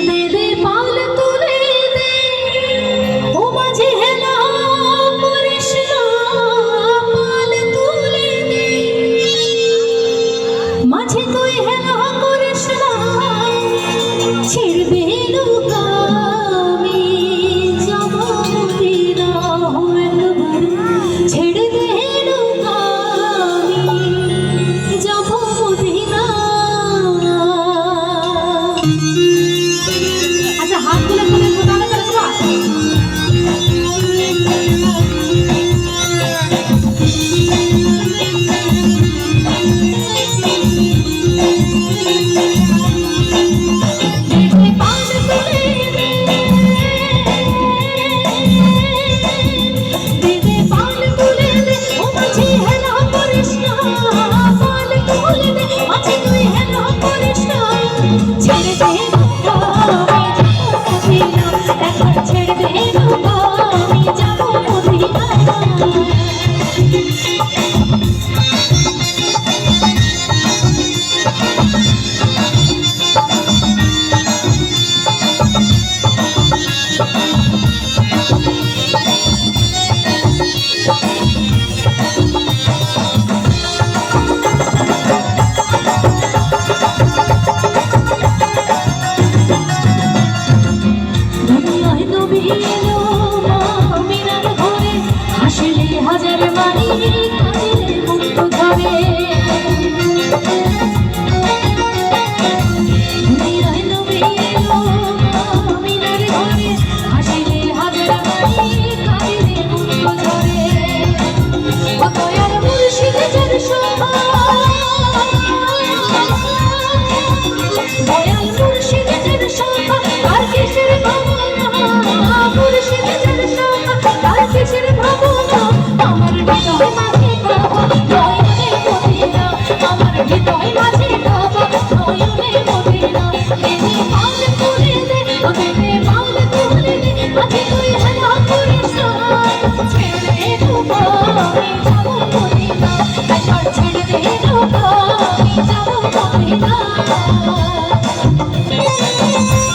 দে দে পাল তুলে দে ও মাঝি হেলা করিস না পাল তুলে দে মাঝি তুই হেলা করিস না ছেড়ে দে নৌকা আমি যাব মদিনা একবার ছেড়ে দে নৌকা আমি যাব মদিনা। আচ্ছা হাত তুলে তুলে কোথায় করবা হাজার বাড়ি কাঁদিলে মুক্ত ধরে দুনিয়ায় নবী এলো আমিনার ঘরে হাসিলে হাজার বাড়ি কাঁদিলে মুক্ত ধরে ও দয়ার মুর্শিদ যার শোভা দয়াল মুর্শিদ যার শোভা আর কিসের ভাবনা মুর্শিদ যার শোভা আর কিসের ভাবনা আমার হৃদয় মাঝে কাবা নয়নে মদিনা আমার হৃদয় মাঝে কাবা নয়নে মদিনা দে দে পাল তুলে দে ও দে দে